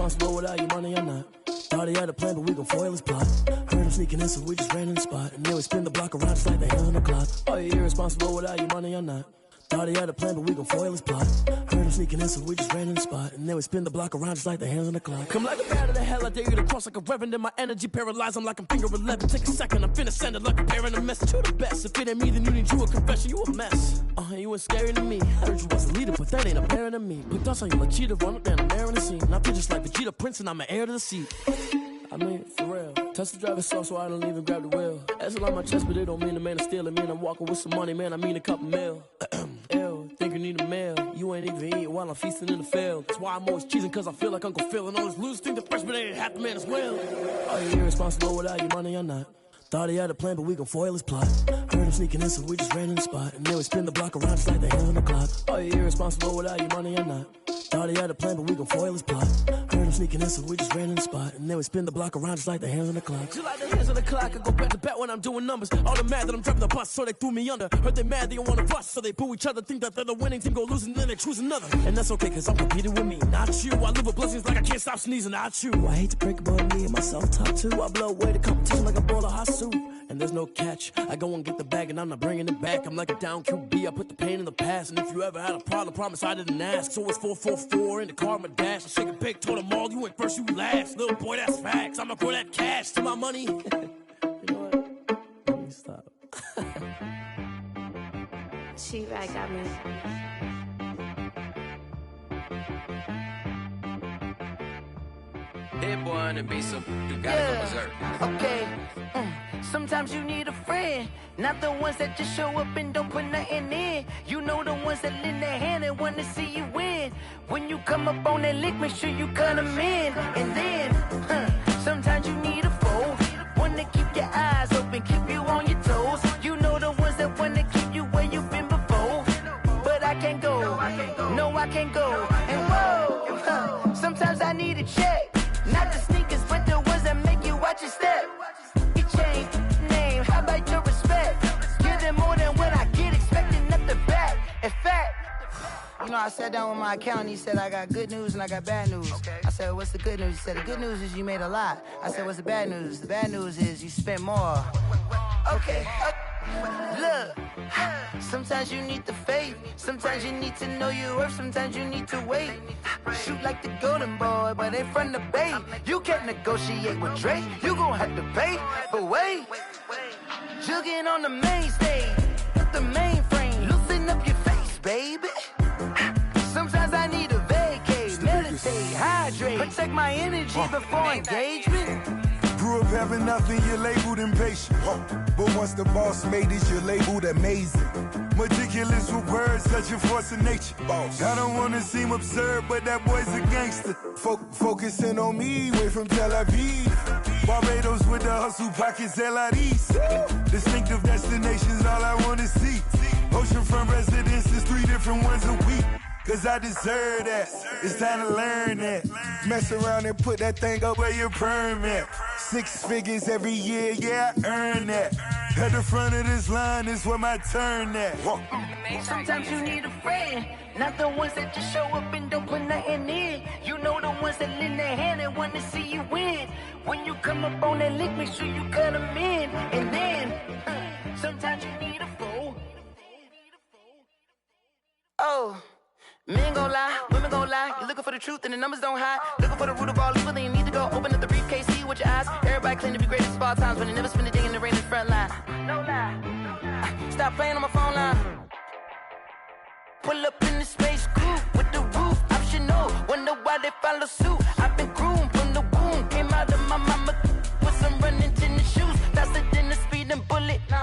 irresponsible without your money or not. Thought he had a plan, but we gon' foil his plot. Heard him sneaking in, so we just ran in the spot. And then we spin the block around just like the hands on the clock. Are you irresponsible without your money or not? Thought he had a plan, but we gon' foil his plot. Heard him sneaking in, so we just ran in the spot. And then we spin the block around just like the hands on the clock. Come like a bat of the hell, I dare you to cross like a reverend. And my energy paralyzed, I'm like I'm finger 11. Take a second, I'm finna send it like a parent a message. You the best, if it ain't me, then you need you a confession. You a mess, you ain't scary to me. I heard you was a leader, but that ain't apparent to me. Put dust on you like cheetah, run up down the air in the scene. And I feel just like Vegeta Prince, and I'm an heir to the seat. I mean, for real. Touch the driver's soft, so I don't even grab the wheel. That's on my chest, but it don't mean the man is stealing. Man, I'm walking with some money, man, I mean a couple mil. Ew, think you need a meal. You ain't even eating while I'm feasting in the field. That's why I'm always cheesing, cause I feel like Uncle Phil. And all this losers think the freshman ain't half the man as well. Are you irresponsible without your money or not? Thought he had a plan, but we gon' foil his plot. Heard him sneaking in, so we just ran in the spot. And then we spin the block around just like the hands on the clock. Are you irresponsible without your money or not? Thought he had a plan, but we gon' foil his plot. Heard him sneaking in, so we just ran in the spot. And then we spin the block around just like the hands on the clock. Just like the hands on the clock, I go back to back when I'm doing numbers. All the mad that I'm driving the bus, so they threw me under. Heard they mad, they don't wanna bust, so they boo each other. Think that they're the winning team, go losing, then they choose another. And that's okay, cause I'm competing with me, not you. I live with blessings like I can't stop sneezing, not you. I hate to break it, but me and myself top two. I blow away the competition like a bowl of hot soup. And there's no catch, I go and get the bag and I'm not bringing it back. I'm like a down QB, I put the pain in the past. And if you ever had a problem, promise I didn't ask. So it's 444 in the car, my dash. I shake a big, told them all, you ain't first, you last. Little boy, that's facts, I'ma throw that cash to my money. You know what, let me stop. She-Rag got me. Hit boy on the beat, so you gotta go berserk. Okay. Sometimes you need a friend, not the ones that just show up and don't put nothing in. You know the ones that lend their hand and want to see you win. When you come up on that lick, make sure you cut them in. And then, sometimes you need a foe, one to keep your eyes open, keep you on your toes. You know the ones that want to keep you where you've been before. But I can't go, no I can't go. And whoa, sometimes I need a check, not the sneakers, but the ones that make you watch your step. Change name, how about your respect? Give them more than what I get, expecting nothing back. In fact, you know, I sat down with my accountant, he said I got good news and I got bad news. I said, what's the good news? He said, the good news is you made a lot. I said, what's the bad news? The bad news is you spent more. Okay, look, sometimes you need the faith, sometimes you need to know your worth, sometimes you need to wait. Shoot like the golden boy, but they from the bay. You can't negotiate with Drake, you gon' have to pay. But wait, jugging on the main stage, the mainframe, loosen up your face, baby. Sometimes I need a vacate, meditate, hydrate, protect my energy before engagement. Grew up having nothing, you're labeled impatient. But once the boss made it, you're labeled amazing. Meticulous with words, such a force of nature. I don't wanna seem absurd, but that boy's a gangster. Focusing on me, way from Tel Aviv. Barbados with the hustle pockets, LIDs. Distinctive destinations, all I wanna see. Oceanfront residences, 3 different ones a week. Cause I deserve that, it's time to learn that. Mess around and put that thing up where your permit. 6 figures every year, yeah, I earn that. At the front of this line is where my turn at. Sometimes you need a friend, not the ones that just show up and don't put nothing in. You know the ones that lend their hand and want to see you win. When you come up on that lick, make sure you cut them in. And then, sometimes you need a foe. Oh. Men gon' lie, women gon' lie. You're looking for the truth and the numbers don't hide. Looking for the root of all evil, then you need to go open up the briefcase, see with your eyes. Everybody claim to be greatest of all times, but they never spend a day in the rain in the front line. No lie. Stop playing on my phone line. Pull up in the space coupe with the roof optional. Wonder why they follow suit. I've been groomed from the womb. Came out of my mama with some running tennis shoes. Faster than the speeding bullet. No,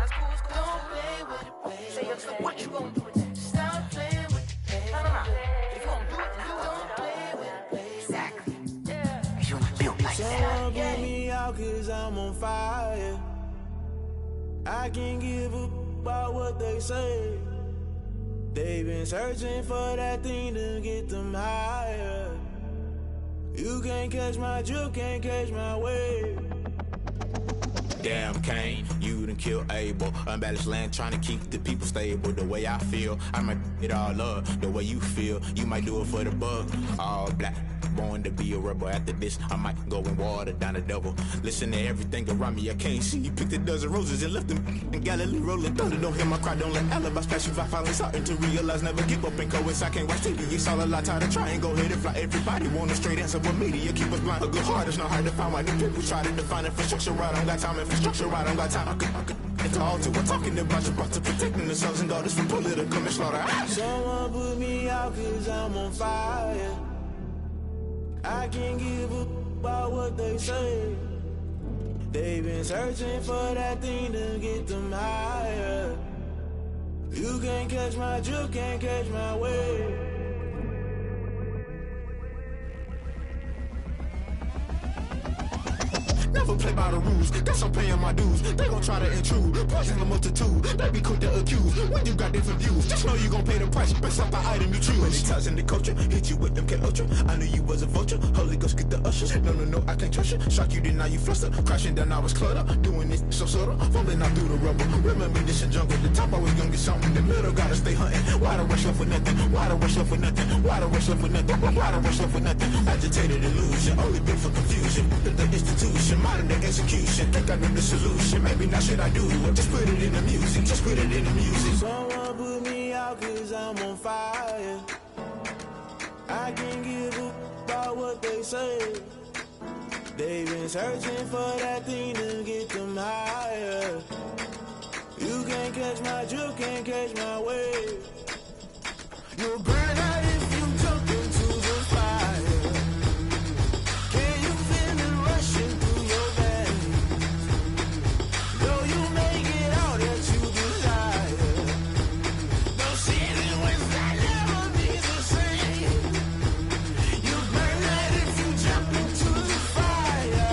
it's cool, it's cool. Don't play with it, baby. Say what you gon' do with it? Stop playing with it. If you don't do it, then you don't play with it, baby. Exactly. Yeah. You built like that. Someone get me out cause I'm on fire. I can't give up about what they say. They've been searching for that thing to get them higher. You can't catch my drift, can't catch my wave. Damn Kane, you done killed Abel. Unbalanced land, trying to keep the people stable. The way I feel, I might it all up. The way you feel, you might do it for the buck. All black, born to be a rebel. After this, I might go and water down the devil. Listen to everything around me, I can't see. He picked a dozen roses and left them in Galilee rolling thunder. Don't hear my cry, don't let alibis pass you. I finally starting to realize, never give up and coincide. Can't watch TV, it's all a lot. Tired of trying, go ahead and fly. Everybody want a straight answer, but media keep us blind. A good heart is not hard to find. Why the people try to define infrastructure right? I don't got time, infrastructure right, I don't got time. I could it's all to we're talking about you, brought to protecting the sons and daughters from political manslaughter. Someone put me out cause I'm on fire. I can't give up about what they say. They've been searching for that thing to get them higher. You can't catch my drift, can't catch my wave. Never play by the rules, guess I'm paying my dues. They gon' try to intrude, poison the multitude. They be quick to accuse when you got different views. Just know you gon' pay the price, based off the item you choose. Many times in the culture, hit you with them K-Ultra. I knew you was a vulture, Holy Ghost get the ushers. No, I can't trust you. Shock you, then now you fluster. Crashing down, I was cluttered. Doing this so subtle, fumbling out through the rubble. Remember this in jungle, the top I was young, get something. The middle gotta stay hunting. Why the rush left for nothing? Why the rush left for nothing? Why the rush left for nothing? Why the rush left for nothing? Agitated illusion, only built for confusion. The institution, modern day execution. Think I know the solution. Maybe not should I do it? Just put it in the music. Just put it in the music. Someone put me out cause I'm on fire. I can't give up about what they say. They've been searching for that thing to get them higher. You can't catch my drift, can't catch my wave. You'll burn out if you jump into the fire. Can you feel it rushing through your veins? Though you may get all that you desire, those city winds that never be the same. You burn out if you jump into the fire.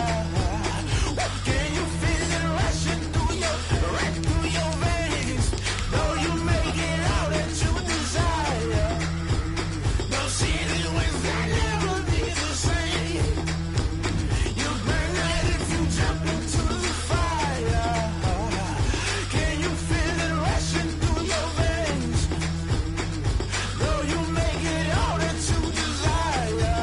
Can you feel it rushing through your veins? Though you may get all that you desire, those city winds that never be the same. You burn out if you jump into the fire. Can you feel it rushing through your veins? Though you may get all that you desire,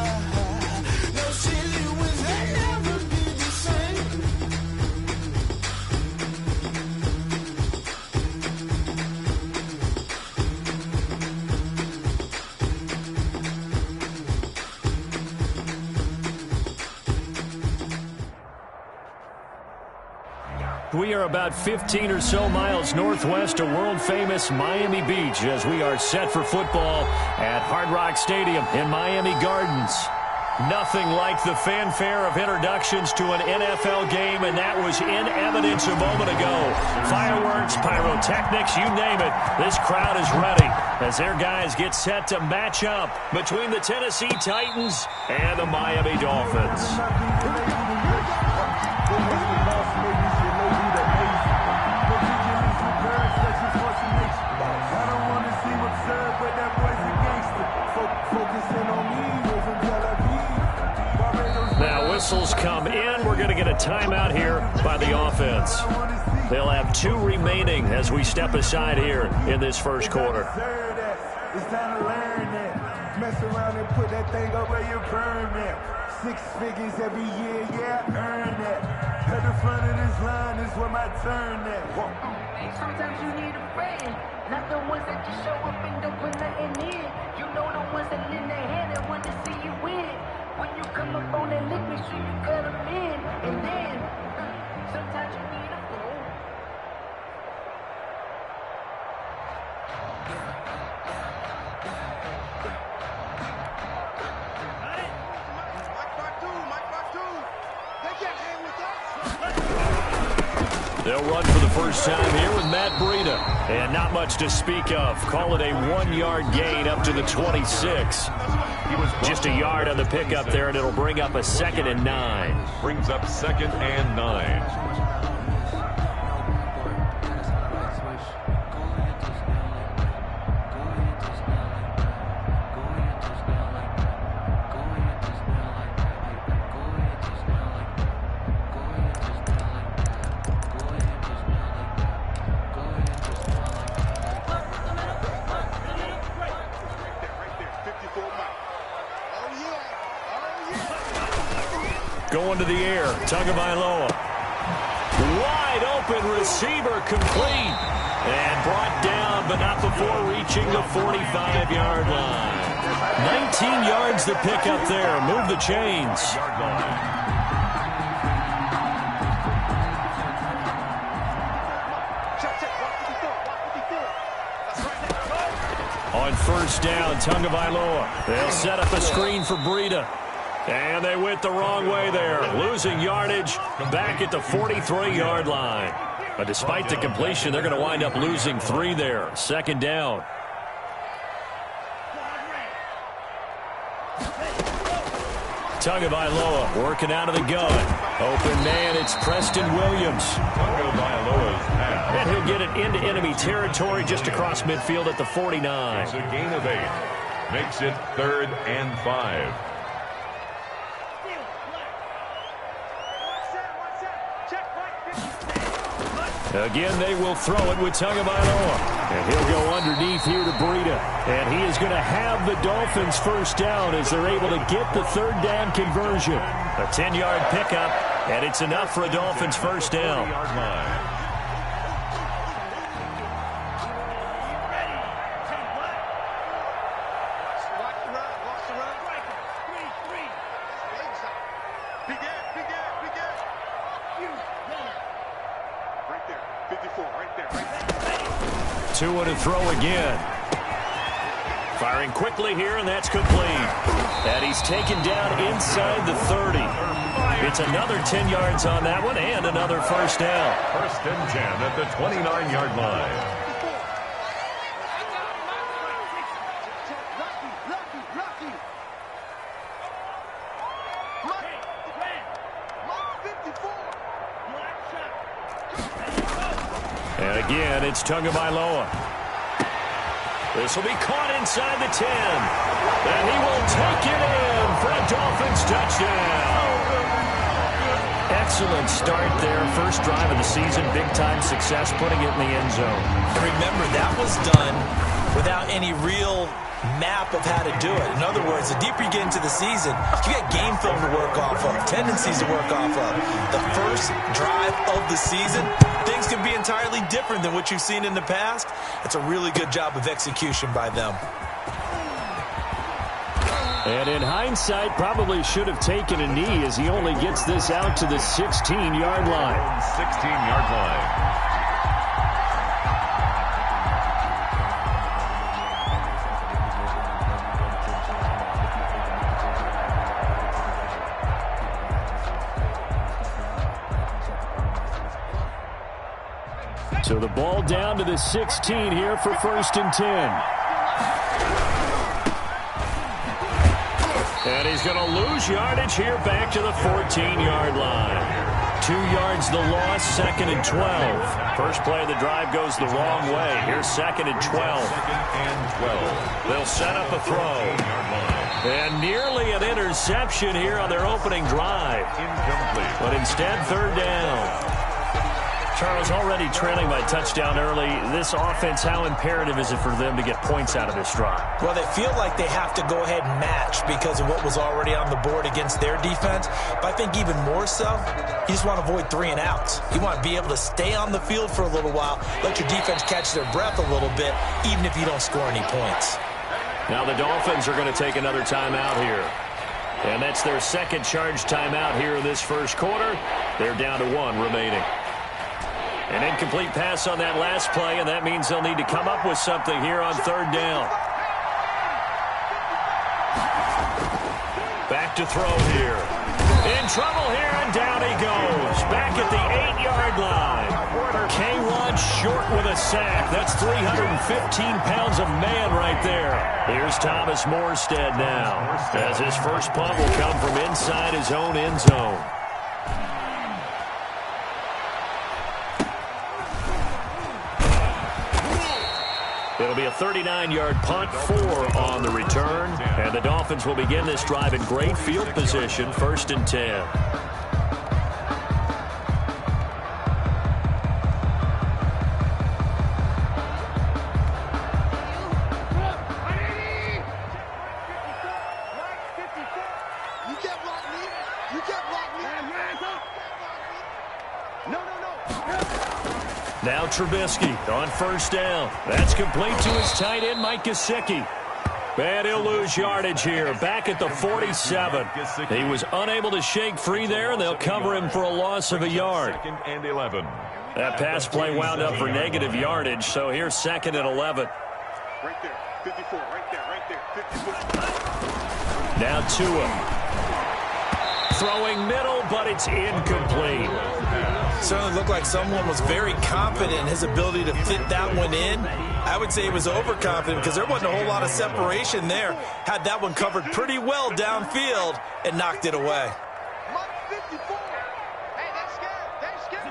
those city winds that never be the same. We are about 15 or so miles northwest of world-famous Miami Beach as we are set for football at Hard Rock Stadium in Miami Gardens. Nothing like the fanfare of introductions to an NFL game, and that was in evidence a moment ago. Fireworks, pyrotechnics, you name it. This crowd is ready as their guys get set to match up between the Tennessee Titans and the Miami Dolphins. Now whistles come in. We're going to get a timeout here by the offense. They'll have 2 remaining as we step aside here in this first quarter. It's time to learn that. Mess around and put that thing up where you burn that. 6 figures every year, yeah, earn that. At the front of this line is where my turn at. Sometimes you need a friend, not the ones that just show up and don't put nothing in. You know the ones that lend their hand and want to see you win. When you come up on that lick, make sure you cut them in. And then, sometimes you need a friend. They'll run for the first time here with Matt Breida. And not much to speak of. Call it a 1-yard gain up to the 26. Just a yard on the pickup there, and it'll bring up a 2nd and 9. Brings up 2nd and 9. going to the air. Tagovailoa. Wide open receiver, complete. And brought down, but not before reaching the 45-yard line. 19 yards to pick up there. Move the chains. On first down, Tagovailoa. They'll set up a screen for Breida. And they went the wrong way there. Losing yardage back at the 43-yard line. But despite the completion, they're going to wind up losing 3 there. Second down. Tagovailoa working out of the gun. Open man, it's Preston Williams. Tagovailoa's pass. And he'll get it into enemy territory just across midfield at the 49. It's a gain of 8. Makes it 3rd and 5. Again, they will throw it with Tagovailoa. And he'll go underneath here to Breida. And he is going to have the Dolphins first down as they're able to get the 3rd down conversion. A 10-yard pickup, and it's enough for a Dolphins first down. Tua to throw again. Firing quickly here, and that's complete. And he's taken down inside the 30. It's another 10 yards on that one, and another first down. First and 10 at the 29-yard line. And again, it's Tagovailoa. This will be caught inside the 10. And he will take it in for a Dolphins touchdown. Excellent start there. First drive of the season. Big-time success putting it in the end zone. Remember, that was done without any real map of how to do it. In other words, the deeper you get into the season, you get game film to work off of, tendencies to work off of. The first drive of the season, things can be entirely different than what you've seen in the past. It's a really good job of execution by them. And in hindsight, probably should have taken a knee as he only gets this out to the 16-yard line. 16-yard line. So the ball down to the 16 here for first and 10. And he's going to lose yardage here back to the 14-yard line. 2 yards the loss, second and 12. First play of the drive goes the wrong way. Here's second and 12. Second and 12. They'll set up a throw. And nearly an interception here on their opening drive. Incomplete. But instead, third down. Charles, already trailing by touchdown early. This offense, how imperative is it for them to get points out of this drive? Well, they feel like they have to go ahead and match because of what was already on the board against their defense. But I think even more so, you just want to avoid 3 and outs. You want to be able to stay on the field for a little while, let your defense catch their breath a little bit, even if you don't score any points. Now the Dolphins are going to take another timeout here. And that's their second charge timeout here in this first quarter. They're down to 1 remaining. An incomplete pass on that last play, and that means they'll need to come up with something here on third down. Back to throw here. In trouble here, and down he goes. Back at the 8-yard line. K1 short with a sack. That's 315 pounds of man right there. Here's Thomas Morstead now, as his first punt will come from inside his own end zone. It'll be a 39-yard punt, 4 on the return. And the Dolphins will begin this drive in great field position, first and 10. You can't block me. No. Now Trubisky on first down. That's complete to his tight end, Mike Gesicki. And he'll lose yardage here, back at the 47. He was unable to shake free there, and they'll cover him for a loss of a yard. 2nd and 11. That pass play wound up for negative yardage, so here's 2nd and 11. Right there, 54, right there, 54. Now Tua. Throwing middle, but it's incomplete. Certainly looked like someone was very confident in his ability to fit that one in. I would say he was overconfident because there wasn't a whole lot of separation there. Had that one covered pretty well downfield and knocked it away. Mike 54. Hey, that's scared. They're scared.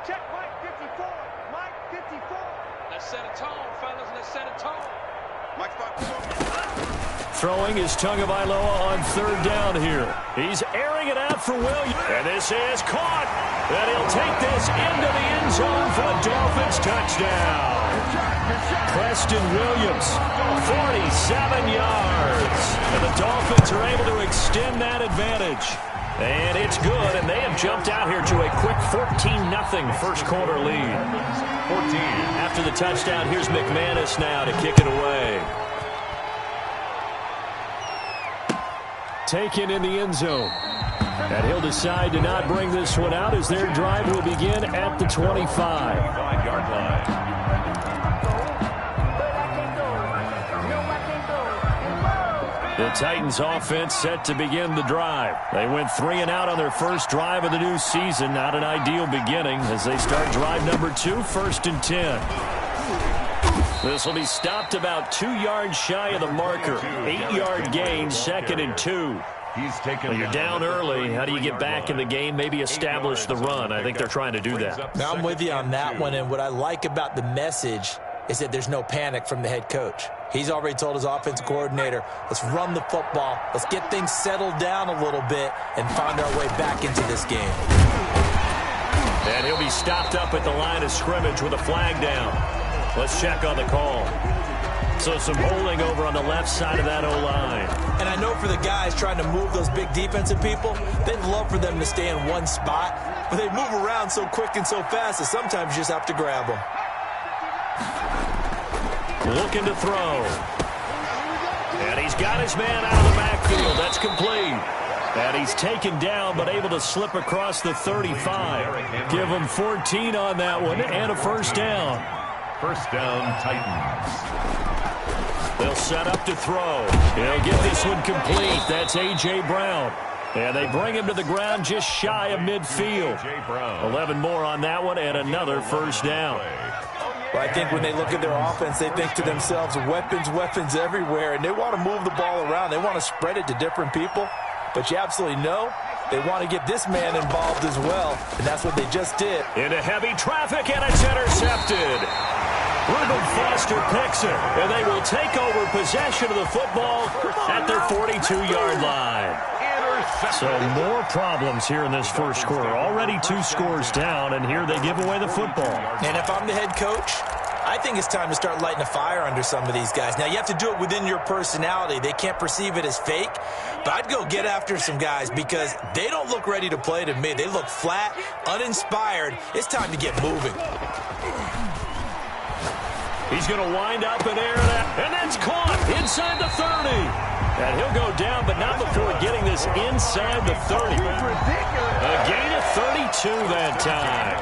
Check Mike 54. Mike 54. Let's set a tone, fellas. Let's set a tone. Mike 54. Throwing is Tagovailoa on third down here. He's airing it out for Williams. And this is caught. And he'll take this into the end zone for a Dolphins touchdown. Preston Williams, 47 yards. And the Dolphins are able to extend that advantage. And it's good, and they have jumped out here to a quick 14-0 first quarter lead. 14. After the touchdown, here's McManus now to kick it away. Taken in the end zone. And he'll decide to not bring this one out as their drive will begin at the 25. 5-yard line. The Titans offense set to begin the drive. They went 3 and out on their first drive of the new season. Not an ideal beginning as they start drive number 2, 1st and 10. This will be stopped about 2 yards shy of the marker. 8-yard gain, 2nd and 2. Well, you're down early. How do you get back in the game? Maybe establish the run. I think they're trying to do that. Now, I'm with you on that one, and what I like about the message is that there's no panic from the head coach. He's already told his offensive coordinator, let's run the football, let's get things settled down a little bit and find our way back into this game. And he'll be stopped up at the line of scrimmage with a flag down. Let's check on the call. So some holding over on the left side of that O-line. And I know for the guys trying to move those big defensive people, they'd love for them to stay in one spot, but they move around so quick and so fast that sometimes you just have to grab them. Looking to throw. And he's got his man out of the backfield. That's complete. And he's taken down but able to slip across the 35. Give him 14 on that one and a first down. First down, Titans. They'll set up to throw. He'll get this one complete. That's A.J. Brown. And they bring him to the ground just shy of midfield. 11 more on that one and another first down. Well, I think when they look at their offense, they think to themselves, weapons everywhere, and they want to move the ball around. They want to spread it to different people. But you absolutely know they want to get this man involved as well, and that's what they just did. Into heavy traffic, and it's intercepted. Reuben Foster picks it, and they will take over possession of the football at their 42-yard line. So more problems here in this first quarter. Already 2 scores down, and here they give away the football. And if I'm the head coach, I think it's time to start lighting a fire under some of these guys. Now, you have to do it within your personality. They can't perceive it as fake. But I'd go get after some guys because they don't look ready to play to me. They look flat, uninspired. It's time to get moving. He's going to wind up and air that. And that's caught inside the 30. And he'll go down, but not before getting this inside the 30. A gain of 32 that time.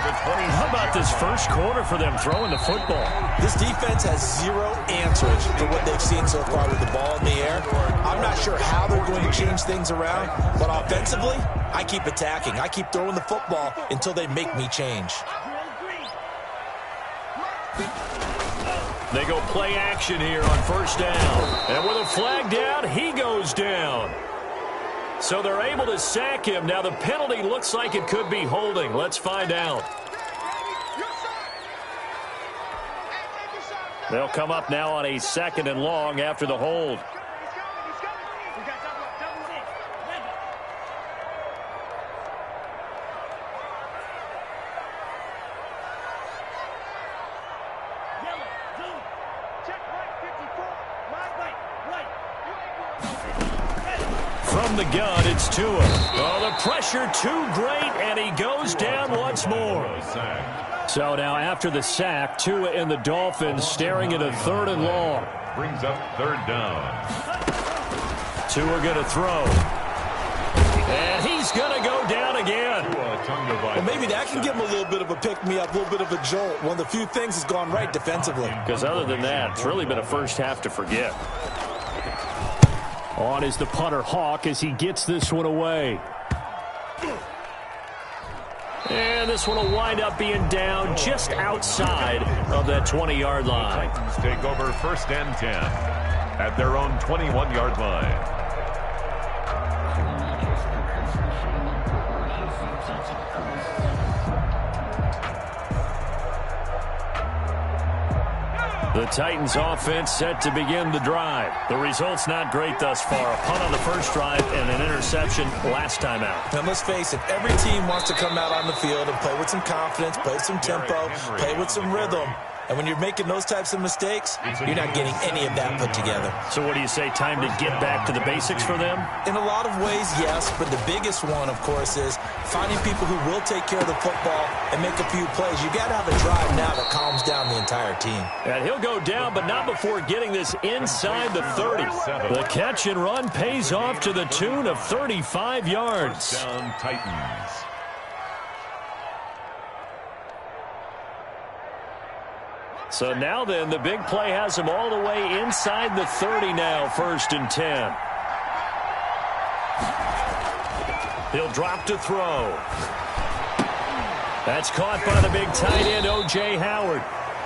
How about this first quarter for them throwing the football? This defense has 0 answers for what they've seen so far with the ball in the air. I'm not sure how they're going to change things around, but offensively, I keep attacking. I keep throwing the football until they make me change. They go play action here on first down. And with a flag down, he goes down. So they're able to sack him. Now the penalty looks like it could be holding. Let's find out. They'll come up now on a 2nd and long after the hold. From the gun, it's Tua. Oh, the pressure too great, and he goes down once more. So now after the sack, Tua and the Dolphins staring at a 3rd and long. Brings up 3rd down. Tua going to throw. And he's going to go down again. Well, maybe that can give him a little bit of a pick-me-up, a little bit of a jolt. One of the few things has gone right defensively. Because other than that, it's really been a first half to forget. On is the punter Hawk as he gets this one away. And this one will wind up being down just outside of that 20-yard line. The Titans take over 1st and 10 at their own 21-yard line. The Titans offense set to begin the drive. The result's not great thus far. A punt on the first drive and an interception last time out. And let's face it, every team wants to come out on the field and play with some confidence, play with some tempo, play with some rhythm. And when you're making those types of mistakes, you're not getting any of that put together. So what do you say, time to get back to the basics for them? In a lot of ways, yes, but the biggest one, of course, is finding people who will take care of the football and make a few plays. You got to have a drive now that calms down the entire team. And he'll go down, but not before getting this inside the 30. The catch and run pays off to the tune of 35 yards. Down Titans. So now then, the big play has him all the way inside the 30 now, 1st and 10. He'll drop to throw. That's caught by the big tight end, O.J. Howard.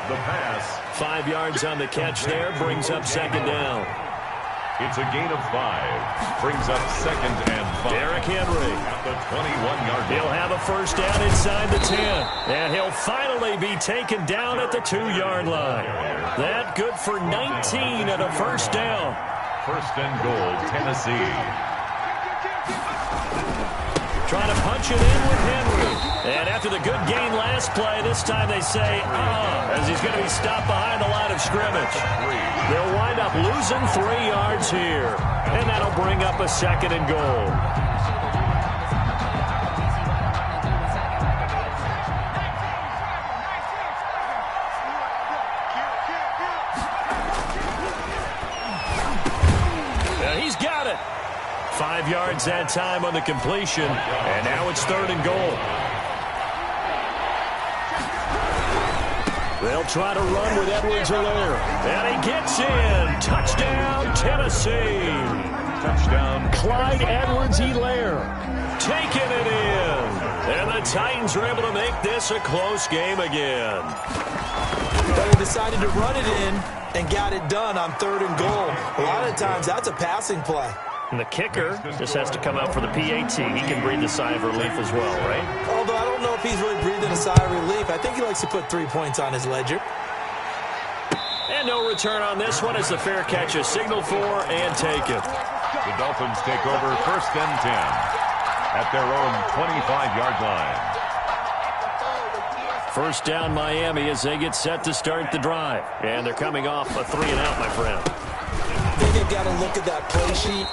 The pass. 5 yards on the catch there, brings up 2nd down. It's a gain of 5. Brings up 2nd and 5. Derrick Henry. At the 21-yard line. He'll have a first down inside the 10. And he'll finally be taken down at the 2-yard line. That good for 19 at a first down. 1st and goal, Tennessee. Trying to punch it in with Henry. And after the good gain last play, this time they say, as he's going to be stopped behind the line of scrimmage. They'll wind up losing 3 yards here. And that'll bring up a 2nd and goal. And he's got it. 5 yards that time on the completion. And now it's 3rd and goal. They'll try to run with Edwards-Helaire. And he gets in. Touchdown, Tennessee. Touchdown. Clyde Edwards-Helaire taking it in. And the Titans are able to make this a close game again. They decided to run it in and got it done on 3rd and goal. A lot of times that's a passing play. And the kicker just has to come out for the PAT. He can breathe a sigh of relief as well, right? Although I don't know if he's really breathing a sigh of relief. I think he likes to put 3 points on his ledger. And no return on this one as the fair catch is signaled for and taken. The Dolphins take over 1st and 10 at their own 25-yard line. First down Miami as they get set to start the drive. And they're coming off a 3-and-out, my friend. I think they've got to look at that play sheet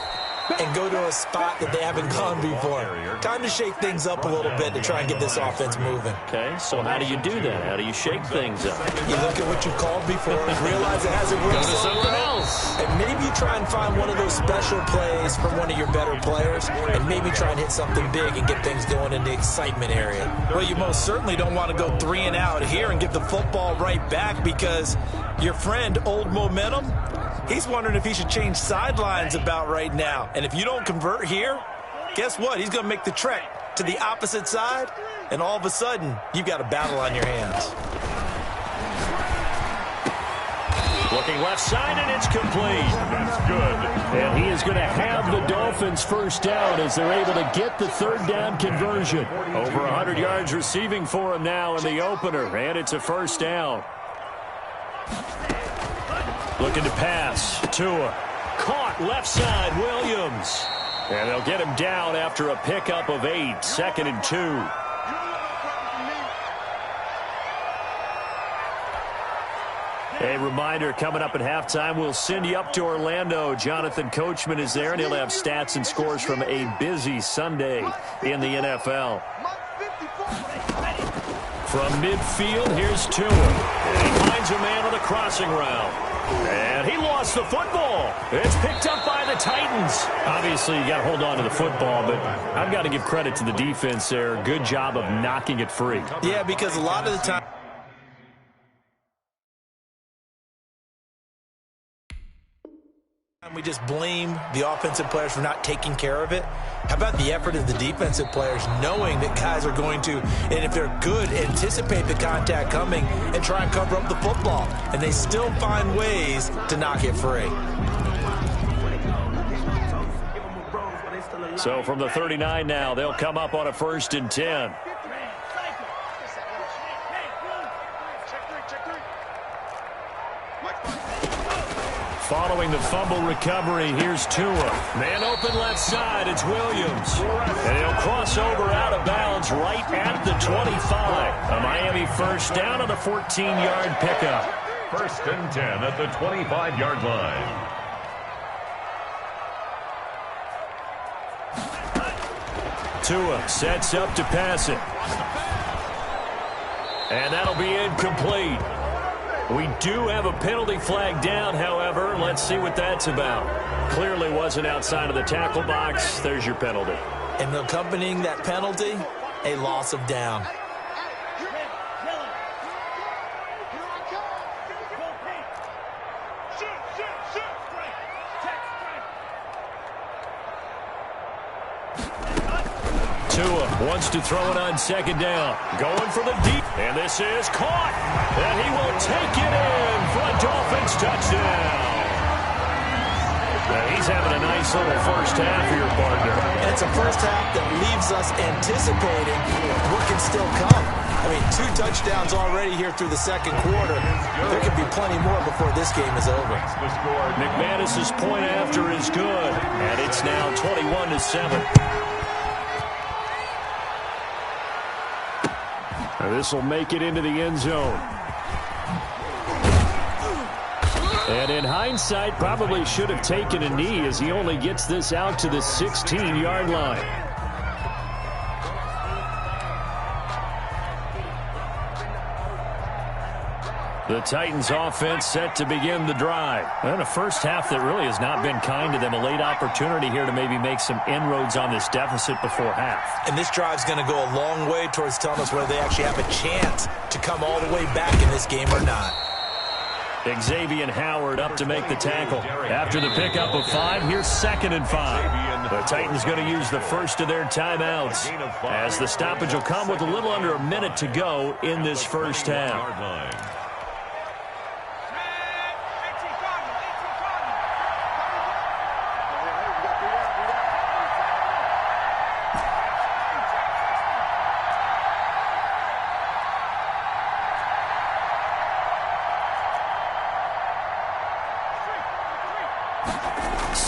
and go to a spot that they haven't gone before. Time to shake things up a little bit to try and get this offense moving. Okay, so how do you do that? How do you shake things up? You look at what you called before and realize it hasn't worked. Go to something else. And maybe you try and find one of those special plays from one of your better players and maybe try and hit something big and get things going in the excitement area. Well, you most certainly don't want to go 3-and-out here and give the football right back because your friend, Old Momentum, he's wondering if he should change sidelines about right now. And if you don't convert here, guess what? He's going to make the trek to the opposite side, and all of a sudden, you've got a battle on your hands. Looking left side, and it's complete. That's good. And he is going to have the Dolphins first down as they're able to get the 3rd down conversion. Over 100 yards receiving for him now in the opener, and it's a first down. Looking to pass. Tua. Caught left side, Williams. And they'll get him down after a pickup of 8. 2nd and 2. A reminder, coming up at halftime, we'll send you up to Orlando. Jonathan Coachman is there, and he'll have stats and scores from a busy Sunday in the NFL. From midfield, here's Tua. And he finds a man on the crossing route. And he lost the football. It's picked up by the Titans. Obviously, you got to hold on to the football, but I've got to give credit to the defense there. Good job of knocking it free. Yeah, because a lot of the time, we just blame the offensive players for not taking care of it. How about the effort of the defensive players knowing that guys are going to, and if they're good, anticipate the contact coming and try and cover up the football. And they still find ways to knock it free. So from the 39 now, they'll come up on a 1st and 10. Following the fumble recovery, here's Tua. Man open left side, it's Williams. And he'll cross over out of bounds right at the 25. A Miami first down on a 14-yard pickup. 1st and 10 at the 25-yard line. Tua sets up to pass it. And that'll be incomplete. We do have a penalty flag down, however. Let's see what that's about. Clearly wasn't outside of the tackle box. There's your penalty. And accompanying that penalty, a loss of down. Tua wants to throw it on 2nd down. Going for the deep. And this is caught. And he will take it in for a Dolphins touchdown. And he's having a nice little first half here, partner. And it's a first half that leaves us anticipating what can still come. I mean, 2 touchdowns already here through the 2nd quarter. There could be plenty more before this game is over. McManus's point after is good. And it's now 21-7. This will make it into the end zone. And in hindsight, probably should have taken a knee as he only gets this out to the 16-yard line. The Titans offense set to begin the drive. And a first half that really has not been kind to them. A late opportunity here to maybe make some inroads on this deficit before half. And this drive's going to go a long way towards telling us whether they actually have a chance to come all the way back in this game or not. Xavier Howard up to make the tackle. After the pickup of 5, here's 2nd and 5. The Titans going to use the first of their timeouts as the stoppage will come with a little under a minute to go in this first half.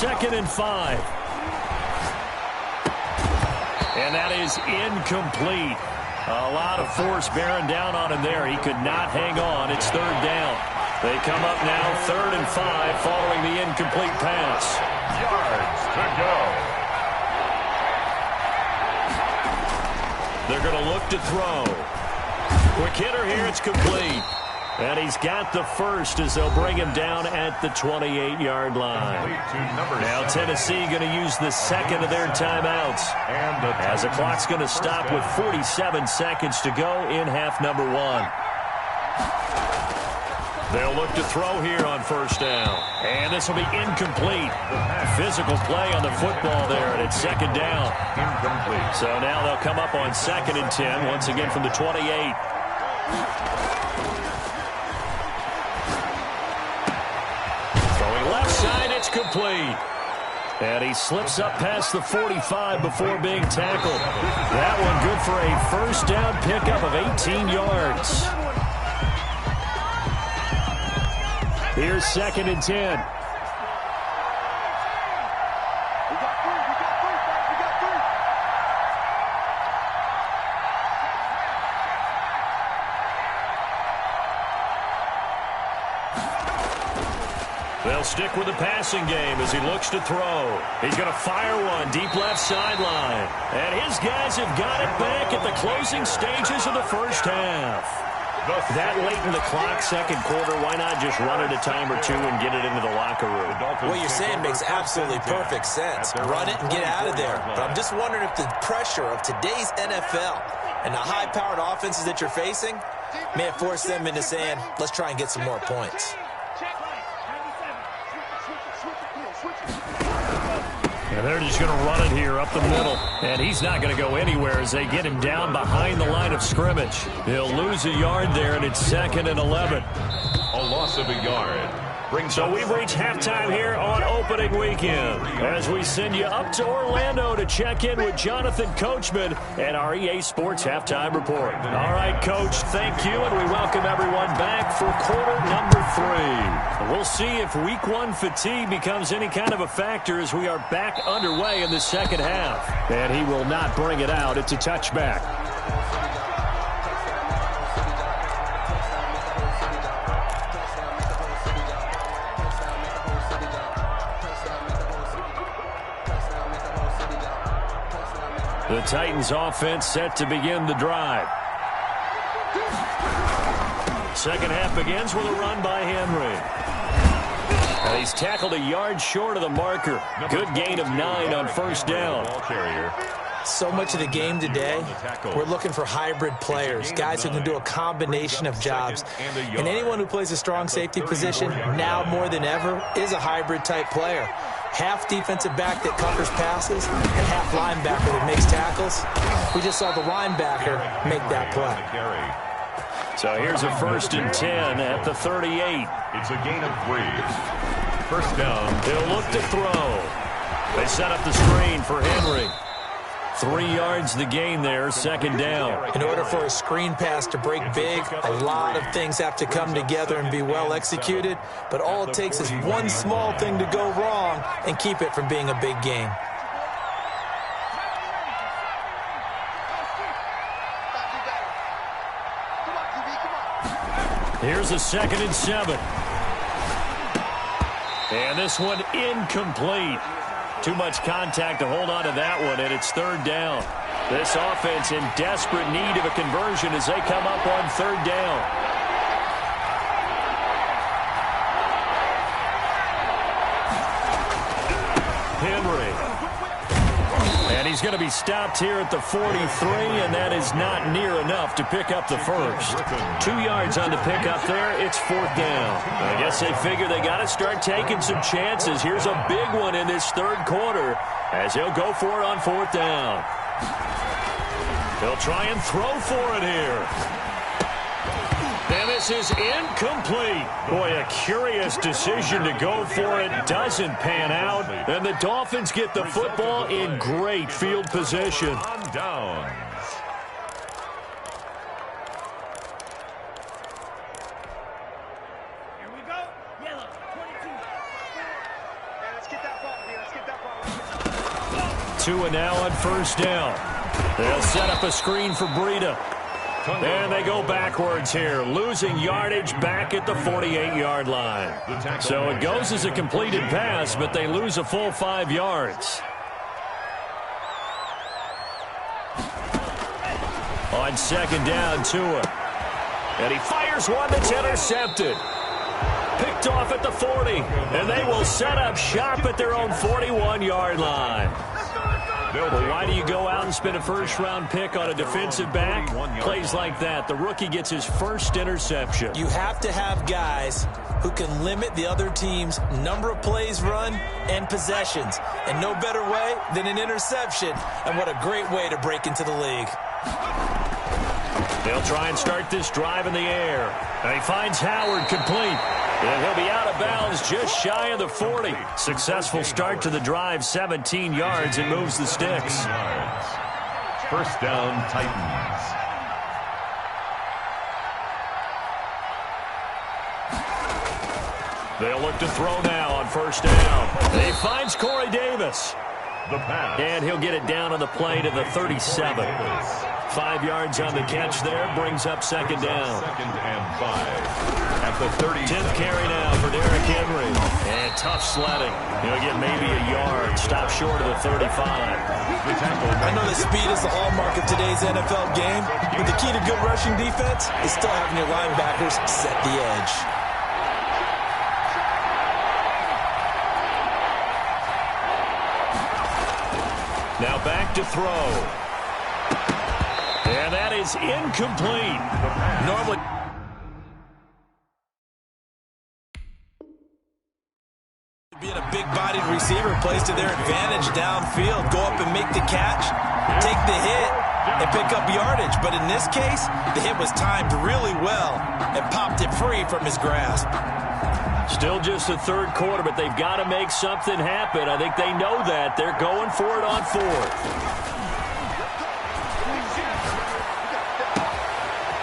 Second and 5. And that is incomplete. A lot of force bearing down on him there. He could not hang on. It's 3rd down. They come up now 3rd and 5 following the incomplete pass. Yards to go. They're going to look to throw. Quick hitter here. It's complete. And he's got the first as they'll bring him down at the 28-yard line. Now Tennessee going to use the 2nd of their timeouts. As the clock's going to stop with 47 seconds to go in half number 1. They'll look to throw here on 1st down. And this will be incomplete. Physical play on the football there, and it's 2nd down. Incomplete. So now they'll come up on 2nd and 10, once again from the 28. It's complete. And he slips up past the 45 before being tackled. That one good for a first down pickup of 18 yards. Here's 2nd and 10. They'll stick with the passing game as he looks to throw. He's going to fire one deep left sideline. And his guys have got it back at the closing stages of the first half. That late in the clock, second quarter, why not just run it a time or two and get it into the locker room? What you're saying makes absolutely perfect sense. Run it and get out of there. But I'm just wondering if the pressure of today's NFL and the high-powered offenses that you're facing may have forced them into saying, let's try and get some more points. And they're just going to run it here up the middle. And he's not going to go anywhere as they get him down behind the line of scrimmage. He'll lose a yard there, and it's 2nd and 11. A loss of a yard. So we've reached halftime here on opening weekend as we send you up to Orlando to check in with Jonathan Coachman and our EA Sports Halftime Report. All right, Coach, thank you, and we welcome everyone back for quarter number 3. We'll see if Week 1 fatigue becomes any kind of a factor as we are back underway in the second half. And he will not bring it out. It's a touchback. The Titans offense set to begin the drive. Second half begins with a run by Henry. And he's tackled a yard short of the marker. Good gain of 9 on first down. So much of the game today, we're looking for hybrid players, guys who can do a combination of jobs. And anyone who plays a strong safety position, now more than ever, is a hybrid-type player. Half defensive back that covers passes and half linebacker that makes tackles. We just saw the linebacker make that play. So here's a 1st and 10 at the 38. It's a gain of 3. First down. He'll look to throw. They set up the screen for Henry. 3 yards the gain there, 2nd down. In order for a screen pass to break big, a lot of things have to come together and be well executed, but all it takes is one small thing to go wrong and keep it from being a big gain. Here's a 2nd and 7. And this one incomplete. Too much contact to hold on to that one, and it's 3rd down. This offense in desperate need of a conversion as they come up on 3rd down. Henry. And he's going to be stopped here at the 43, and that is not near enough to pick up the first. 2 yards on the pickup there. It's 4th down. I guess they figure they got to start taking some chances. Here's a big one in this 3rd quarter as he'll go for it on 4th down. He'll try and throw for it here. And this is incomplete. Boy, a curious decision to go for it. Doesn't pan out. And the Dolphins get the football in great field position. On downs. Here we go. Yellow, 22. Yeah, let's get that ball. Let's get that ball. 2 and now on 1st down. They'll set up a screen for Breida. And they go backwards here, losing yardage back at the 48-yard line. So it goes as a completed pass, but they lose a full 5 yards. On 2nd down, Tua. And he fires one that's intercepted. Picked off at the 40. And they will set up shop at their own 41-yard line. Well, why do you go out and spend a first-round pick on a defensive back? Plays like that. The rookie gets his first interception. You have to have guys who can limit the other team's number of plays run and possessions. And no better way than an interception. And what a great way to break into the league. They'll try and start this drive in the air. And he finds Howard complete. And he'll be out of bounds just shy of the 40. Successful start to the drive, 17 yards, and moves the sticks. First down, Titans. They'll look to throw now on 1st down. He finds Corey Davis. The pass. And he'll get it down on the play to the 37. 5 yards on the catch there, brings up second down. 2nd and 5 at the 30. 10th carry now for Derrick Henry. And tough sledding. He'll get maybe a yard. Stop short of the 35. I know that speed is the hallmark of today's NFL game, but the key to good rushing defense is still having your linebackers set the edge. Now back to throw. And that is incomplete. Normally, being a big-bodied receiver plays to their advantage downfield. Go up and make the catch, take the hit, and pick up yardage. But in this case, the hit was timed really well and popped it free from his grasp. Still just the third quarter, but they've got to make something happen. I think they know that. They're going for it on 4th.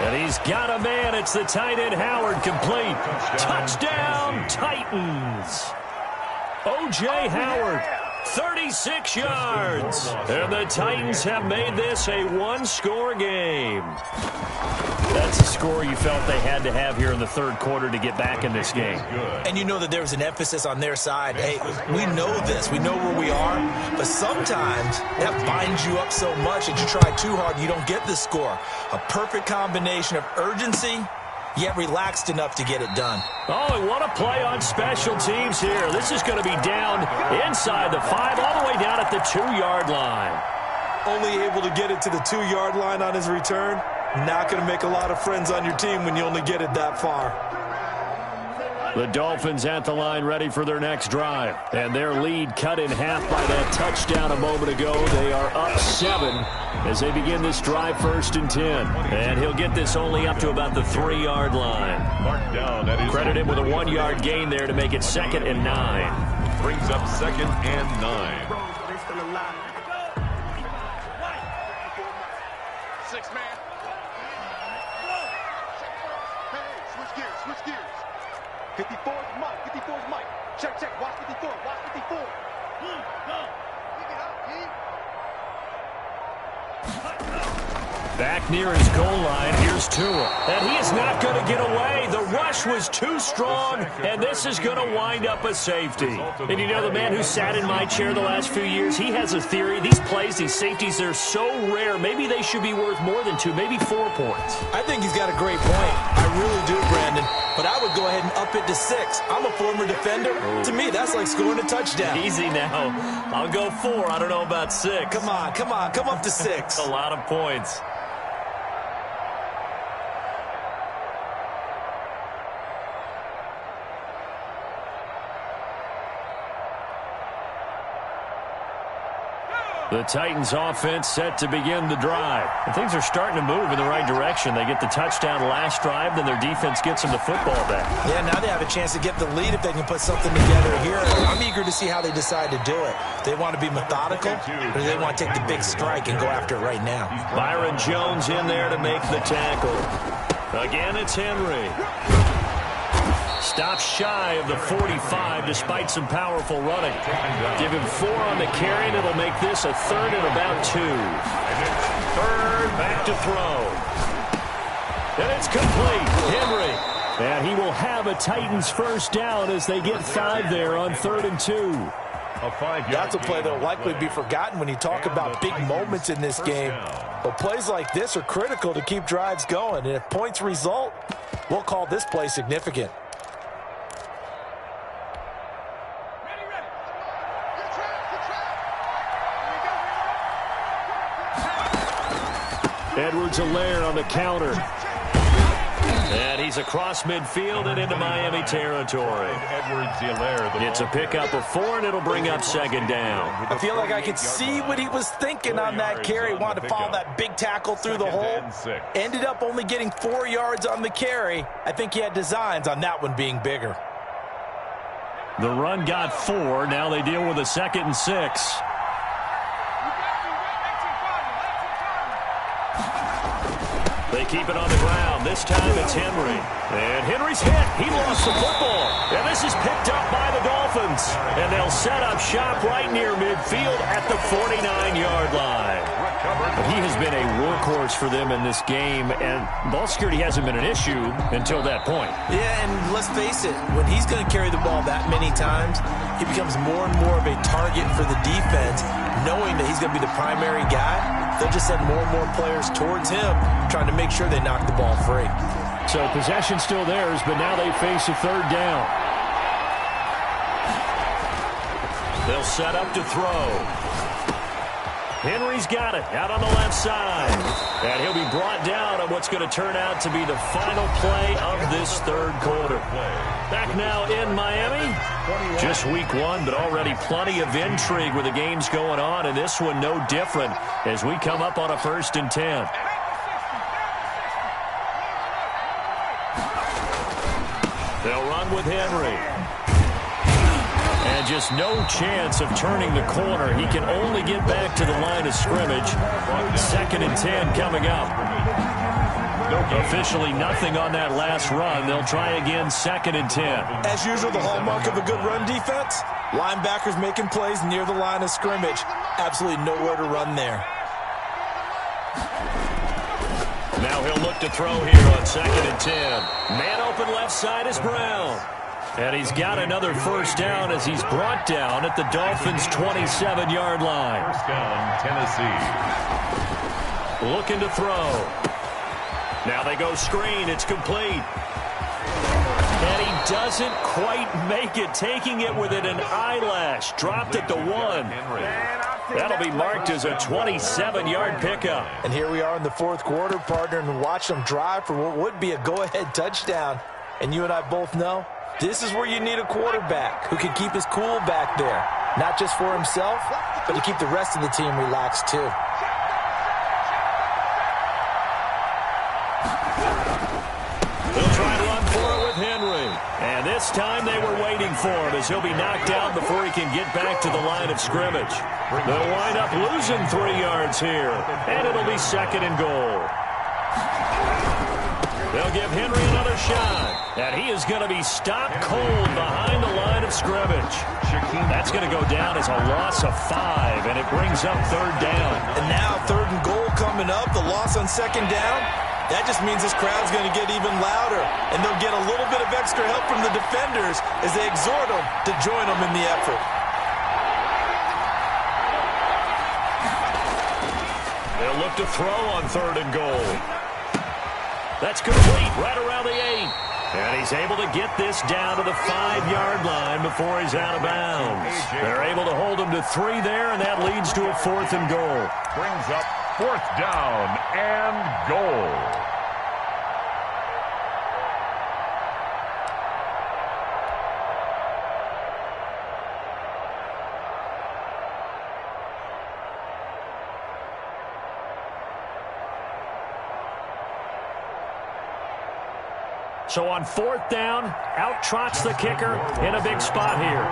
And he's got a man. It's the tight end, Howard, complete. Touchdown, Titans. O.J. Howard, 36 yards. And the Titans have made this a one-score game. That's a score you felt they had to have here in the third quarter to get back in this game. And you know that there was an emphasis on their side. Hey, we know this. We know where we are. But sometimes that binds you up so much that you try too hard and you don't get the score. A perfect combination of urgency, yet relaxed enough to get it done. Oh, and what a play on special teams here. This is going to be down inside the 5, all the way down at the 2-yard line. Only able to get it to the 2-yard line on his return. Not going to make a lot of friends on your team when you only get it that far. The Dolphins at the line ready for their next drive. And their lead cut in half by that touchdown a moment ago. They are up 7 as they begin this drive 1st and 10. And he'll get this only up to about the 3-yard line. Marked down. That is Credit him with a 1-yard gain there to make it 2nd and 9. Brings up 2nd and 9. 6-man. Switch gears. 54 is Mike. Check. Watch 54. Back near his goal line, here's Tua. And he is not going to get away. The rush was too strong, and this is going to wind up a safety. And you know, the man who sat in my chair the last few years, he has a theory. These plays, these safeties, they're so rare. Maybe they should be worth more than 2, maybe 4 points. I think he's got a great point. I really do, Brandon. But I would go ahead and up it to 6. I'm a former defender. To me, that's like scoring a touchdown. Easy now. I'll go 4. I don't know about 6. Come on. Come up to 6. A lot of points. The Titans offense set to begin the drive. And things are starting to move in the right direction. They get the touchdown last drive, then their defense gets them the football back. Yeah, now they have a chance to get the lead if they can put something together here. I'm eager to see how they decide to do it. They want to be methodical, or do they want to take the big strike and go after it right now? Byron Jones in there to make the tackle. Again, it's Henry. Stops shy of the 45 despite some powerful running. Give him 4 on the carry, and it'll make this a 3rd and about 2. 3rd, back to throw. And it's complete. Henry. And he will have a Titans first down as they get 5 there on 3rd and 2. That's a play that will likely be forgotten when you talk about big moments in this game. But plays like this are critical to keep drives going. And if points result, we'll call this play significant. Edwards-Helaire on the counter. And he's across midfield and into Miami territory. It's a pickup of 4, and it'll bring up 2nd down. I feel like I could see what he was thinking on that carry. Wanted to follow that big tackle through the hole. Ended up only getting 4 yards on the carry. I think he had designs on that one being bigger. The run got 4. Now they deal with a 2nd and 6. They keep it on the ground. This time it's Henry. And Henry's hit. He lost the football. And this is picked up by the Dolphins. And they'll set up shop right near midfield at the 49-yard line. But he has been a workhorse for them in this game, and ball security hasn't been an issue until that point. Yeah, and let's face it, when he's going to carry the ball that many times, he becomes more and more of a target for the defense, knowing that he's going to be the primary guy. They'll just send more and more players towards him, trying to make sure they knock the ball free. So possession still theirs, but now they face a third down. They'll set up to throw. Henry's got it out on the left side. And he'll be brought down on what's going to turn out to be the final play of this third quarter. Back now in Miami. Just week one, but already plenty of intrigue with the games going on, and this one no different as we come up on a 1st and 10. They'll run with Henry. And just no chance of turning the corner. He can only get back to the line of scrimmage. 2nd and 10 coming up. Officially nothing on that last run. They'll try again 2nd and 10. As usual, the hallmark of a good run defense, linebackers making plays near the line of scrimmage. Absolutely nowhere to run there. Now he'll look to throw here on 2nd and 10. Man open left side is Brown. And he's got another first down as he's brought down at the Dolphins' 27-yard line. First down, Tennessee. Looking to throw. Now they go screen. It's complete. And he doesn't quite make it, taking it within an eyelash. Dropped at the 1. That'll be marked as a 27-yard pickup. And here we are in the 4th quarter, partner, and watch them drive for what would be a go-ahead touchdown. And you and I both know, this is where you need a quarterback who can keep his cool back there. Not just for himself, but to keep the rest of the team relaxed too. They'll try to run for it with Henry. And this time they were waiting for him as he'll be knocked down before he can get back to the line of scrimmage. They'll wind up losing 3 yards here. And it'll be 2nd and goal. They'll give Henry another shot. And he is going to be stopped cold behind the line of scrimmage. That's going to go down as a loss of 5, and it brings up 3rd down. And now 3rd and goal coming up, the loss on 2nd down. That just means this crowd's going to get even louder, and they'll get a little bit of extra help from the defenders as they exhort them to join them in the effort. They'll look to throw on 3rd and goal. That's complete right around the 8. And he's able to get this down to the 5-yard line before he's out of bounds. They're able to hold him to 3 there, and that leads to a 4th and goal. Brings up 4th down and goal. So on 4th down, out trots the kicker in a big spot here.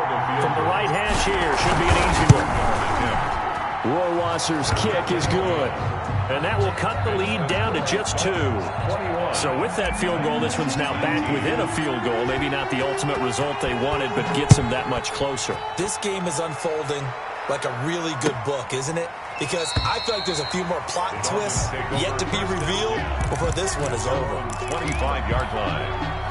From the right hash here, should be an easy one. Rohrwasser's kick is good. And that will cut the lead down to just 2. So with that field goal, this one's now back within a field goal. Maybe not the ultimate result they wanted, but gets them that much closer. This game is unfolding like a really good book, isn't it? Because I feel like there's a few more plot twists yet to be revealed before this one is over. 25-yard line.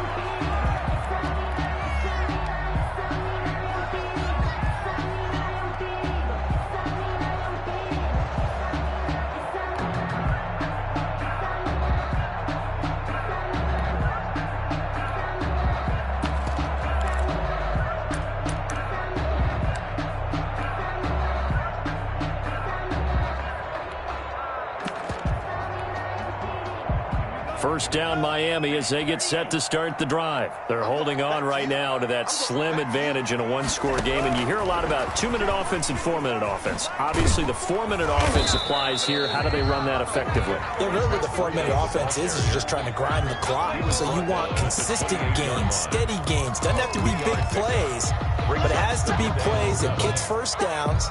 First down Miami as they get set to start the drive. They're holding on right now to that slim advantage in a 1-score game. And you hear a lot about 2-minute offense and 4-minute offense. Obviously, the 4-minute offense applies here. How do they run that effectively? Yeah, really what the 4-minute offense is you're just trying to grind the clock. So you want consistent gains, steady gains. Doesn't have to be big plays, but it has to be plays that gets first downs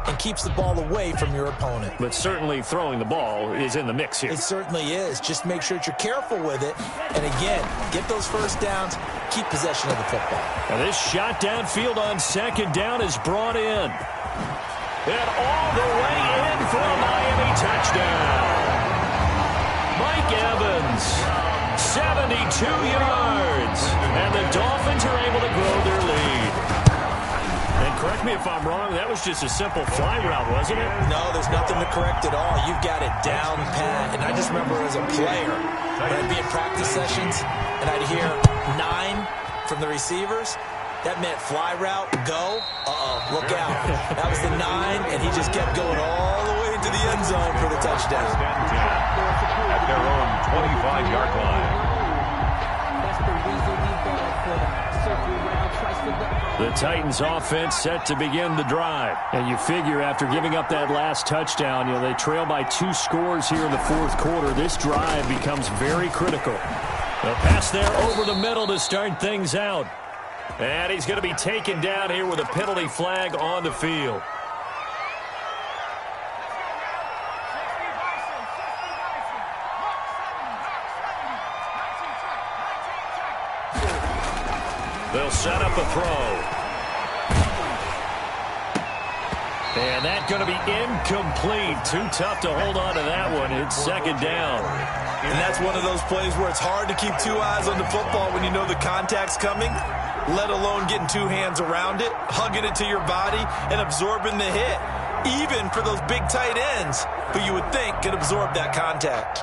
and keeps the ball away from your opponent. But certainly throwing the ball is in the mix here. It certainly is. Just make sure that you're careful with it. And again, get those first downs, keep possession of the football. And this shot downfield on second down is brought in. And all the way in for a Miami touchdown. Mike Evans, 72 yards. And the Dolphins are able to grow their lead. And correct me if I'm wrong, that was just a simple fly route, wasn't it? No, there's nothing to correct at all. You've got it down pat. And I just remember as a player, when I'd be in practice sessions, and I'd hear 9 from the receivers, that meant fly route, go, look out. That was the 9, and he just kept going all the way into the end zone for the touchdown. At their own 25-yard line. That's the reason we ball for that. Circle around twice for the... The Titans offense set to begin the drive. And you figure after giving up that last touchdown, they trail by 2 scores here in the fourth quarter. This drive becomes very critical. They'll pass there over the middle to start things out. And he's going to be taken down here with a penalty flag on the field. They'll set up a throw. And that's going to be incomplete. Too tough to hold on to that one. It's second down. And that's one of those plays where it's hard to keep 2 eyes on the football when you know the contact's coming, let alone getting 2 hands around it, hugging it to your body, and absorbing the hit. Even for those big tight ends who you would think could absorb that contact.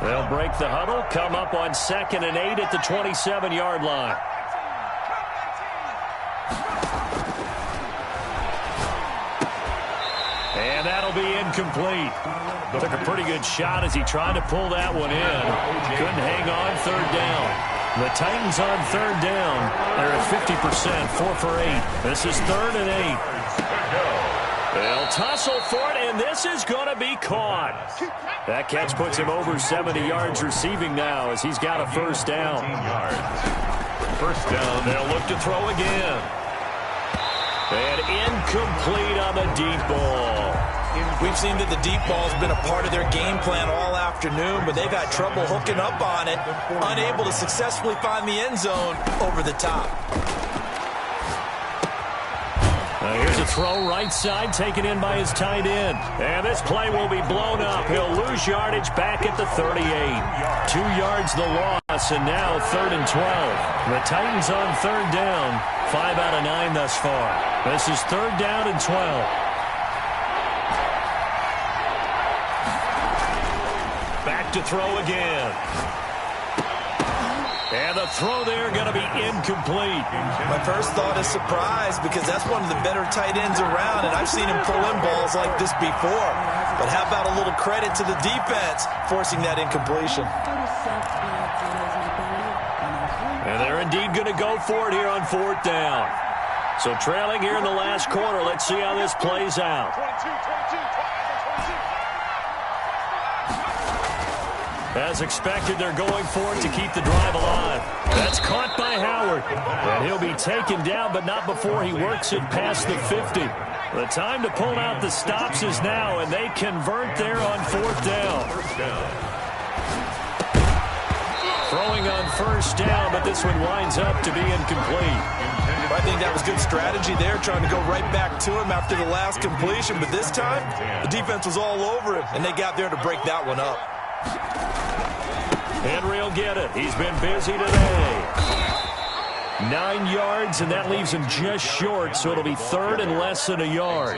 They'll break the huddle, come up on 2nd and 8 at the 27-yard line. And that'll be incomplete. Took a pretty good shot as he tried to pull that one in. Couldn't hang on 3rd down. The Titans on 3rd down. They're at 50%, 4 for 8. This is 3rd and 8. They'll tussle for it, and this is going to be caught. That catch puts him over 70 yards receiving now as he's got a first down. First down. They'll look to throw again. And incomplete on the deep ball. We've seen that the deep ball's been a part of their game plan all afternoon, but they've had trouble hooking up on it, unable to successfully find the end zone over the top. Here's a throw right side taken in by his tight end. And this play will be blown up. He'll lose yardage back at the 38. 2 yards the loss, and now 3rd and 12. The Titans on 3rd down. 5 out of 9 thus far. This is 3rd down and 12. Back to throw again. And the throw there going to be incomplete. My first thought is surprise because that's one of the better tight ends around, and I've seen him pull in balls like this before. But how about a little credit to the defense forcing that incompletion? And they're indeed going to go for it here on 4th down. So trailing here in the last quarter, let's see how this plays out. As expected, they're going for it to keep the drive alive. That's caught by Howard. And he'll be taken down, but not before he works it past the 50. The time to pull out the stops is now, and they convert there on 4th down. Throwing on 1st down, but this one winds up to be incomplete. I think that was good strategy there, trying to go right back to him after the last completion. But this time, the defense was all over him, and they got there to break that one up. Henry will get it. He's been busy today. 9 yards, and that leaves him just short, so it'll be 3rd and less than a yard.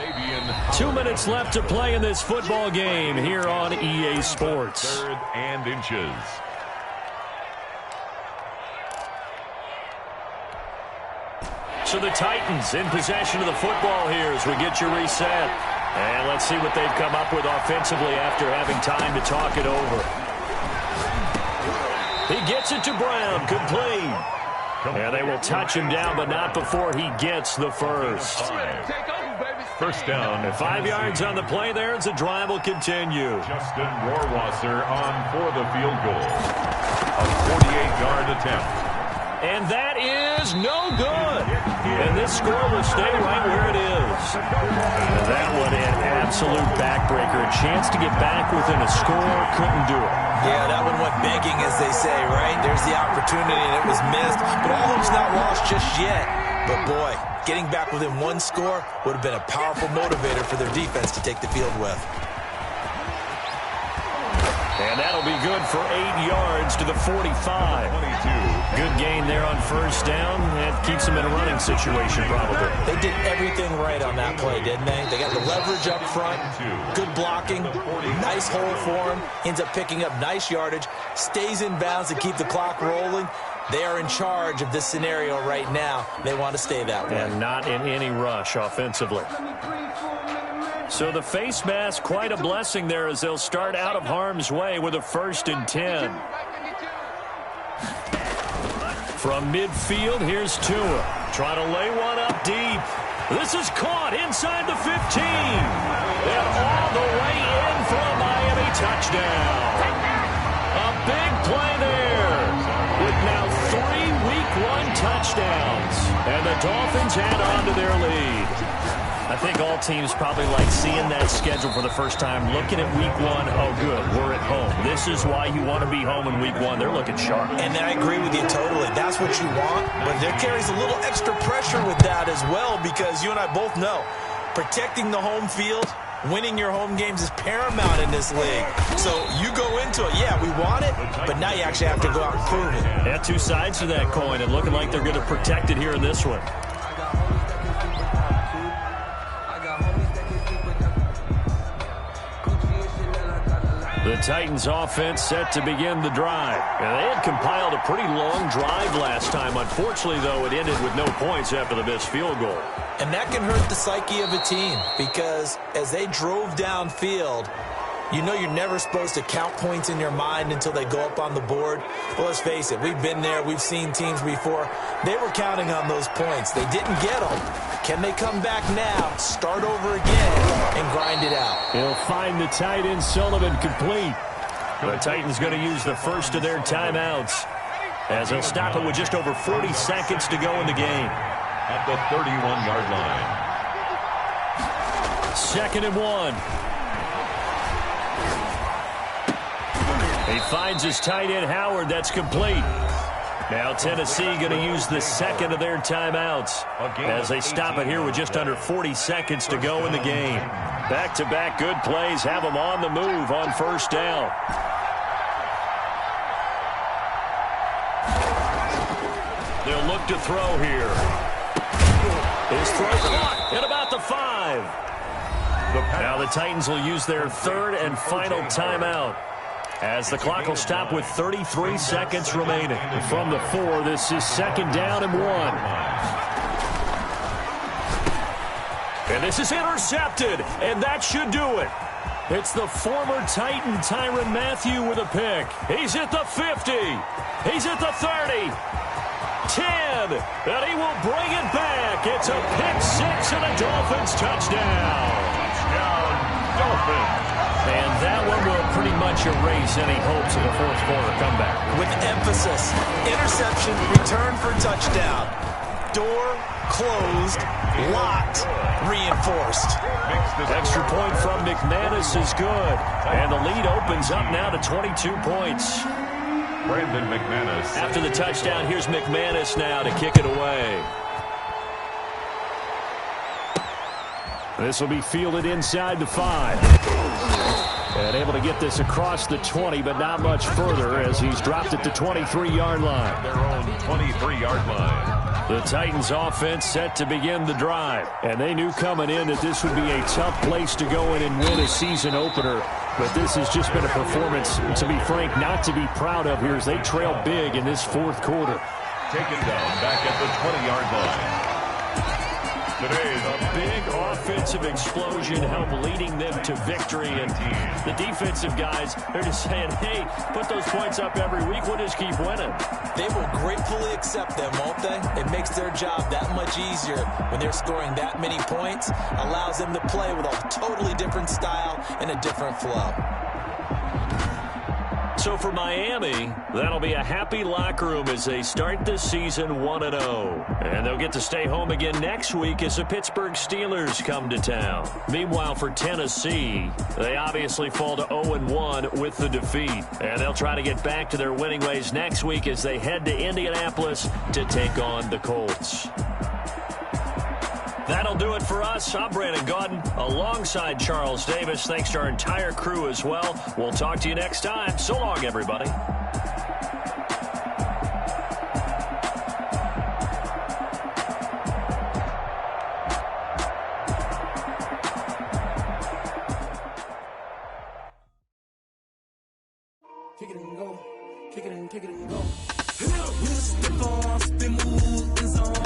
2 minutes left to play in this football game here on EA Sports. 3rd and inches. So the Titans in possession of the football here as we get you reset. And let's see what they've come up with offensively after having time to talk it over. He gets it to Brown, complete. And they will touch him down, but not before he gets the first. First down. And 5 yards on the play there as the drive will continue. Justin Rohrwasser on for the field goal. A 48-yard attempt. And that is no good. And this score will stay right where it is. And that one, an absolute backbreaker. A chance to get back within a score, couldn't do it. Yeah, that one went begging, as they say, right? There's the opportunity, and it was missed. But all hope's not lost just yet. But, boy, getting back within one score would have been a powerful motivator for their defense to take the field with. And that'll be good for 8 yards to the 45. Good gain there on first down. That keeps them in a running situation, probably. They did everything right on that play, didn't they? They got the leverage up front, good blocking, nice hole for him, ends up picking up nice yardage, stays in bounds to keep the clock rolling. They are in charge of this scenario right now. They want to stay that way. And not in any rush offensively. So the face mask, quite a blessing there as they'll start out of harm's way with a 1st and 10. From midfield, here's Tua. Trying to lay one up deep. This is caught inside the 15. And all the way in for a Miami touchdown. A big play there. With now 3 Week 1 touchdowns. And the Dolphins add on to their lead. I think all teams probably like seeing that schedule for the first time, looking at Week 1, oh, good, we're at home. This is why you want to be home in Week 1. They're looking sharp. And I agree with you totally. That's what you want, but there carries a little extra pressure with that as well, because you and I both know protecting the home field, winning your home games is paramount in this league. So you go into it, yeah, we want it, but now you actually have to go out and prove it. Yeah, two sides to that coin, and looking like they're going to protect it here in this one. The Titans offense set to begin the drive. And they had compiled a pretty long drive last time. Unfortunately, though, it ended with no points after the missed field goal. And that can hurt the psyche of a team, because as they drove downfield, you know you're never supposed to count points in your mind until they go up on the board. Well, let's face it, we've been there. We've seen teams before. They were counting on those points. They didn't get them. Can they come back now, start over again, and grind it out? He'll find the tight end, Sullivan, complete. The Titans going to use the first of their timeouts as they'll stop it with just over 40 seconds to go in the game. At the 31-yard line. 2nd and 1. He finds his tight end, Howard. That's complete. Now Tennessee going to use the second of their timeouts as they stop it here with just under 40 seconds to go in the game. Back-to-back good plays have them on the move on first down. They'll look to throw here. His throw caught at about the 5. Now the Titans will use their 3rd and final timeout, as the clock will stop with 33 seconds remaining. From the 4, this is 2nd down and 1. And this is intercepted, and that should do it. It's the former Titan Tyrann Mathieu with a pick. He's at the 50. He's at the 30. 10, and he will bring it back. It's a pick 6 and a Dolphins touchdown. Touchdown, Dolphins. And that one will pretty much erase any hopes of a fourth quarter comeback. With emphasis, interception, return for touchdown. Door closed, locked, reinforced. Extra point from McManus is good. And the lead opens up now to 22 points. Brandon McManus. After the touchdown, here's McManus now to kick it away. This will be fielded inside the 5. And able to get this across the 20, but not much further as he's dropped at the 23-yard line. Their own 23-yard line. The Titans offense set to begin the drive. And they knew coming in that this would be a tough place to go in and win a season opener. But this has just been a performance, to be frank, not to be proud of here as they trail big in this fourth quarter. Taken down back at the 20-yard line. Today's a big offensive explosion help leading them to victory. And the defensive guys, they're just saying, hey, put those points up every week. We'll just keep winning. They will gratefully accept them, won't they? It makes their job that much easier when they're scoring that many points. Allows them to play with a totally different style and a different flow. So for Miami, that'll be a happy locker room as they start this season 1-0. And they'll get to stay home again next week as the Pittsburgh Steelers come to town. Meanwhile, for Tennessee, they obviously fall to 0-1 with the defeat. And they'll try to get back to their winning ways next week as they head to Indianapolis to take on the Colts. That'll do it for us. I'm Brandon Gaudin alongside Charles Davis. Thanks to our entire crew as well. We'll talk to you next time. So long, everybody. Kick it and go. Kick it and go. Spin on, spin move, is on.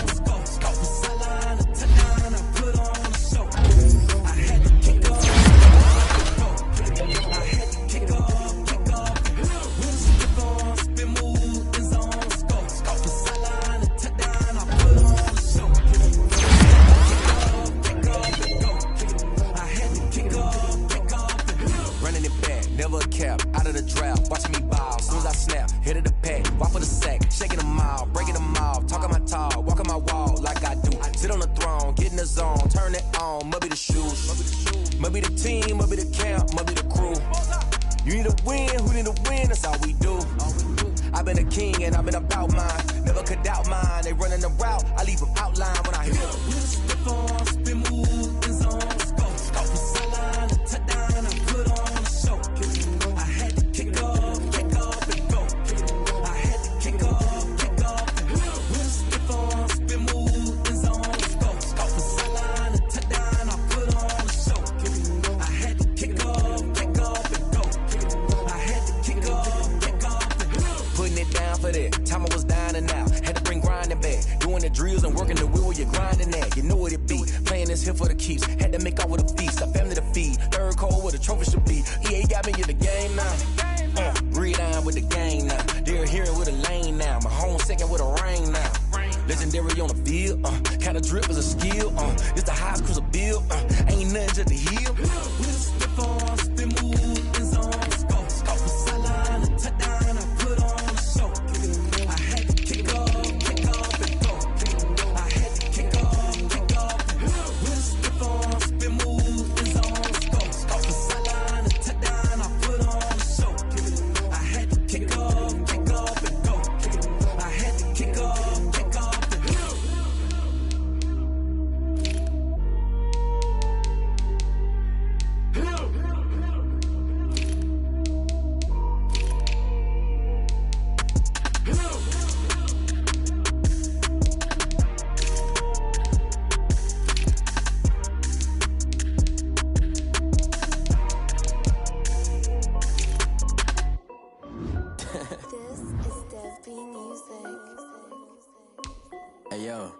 Hey yo,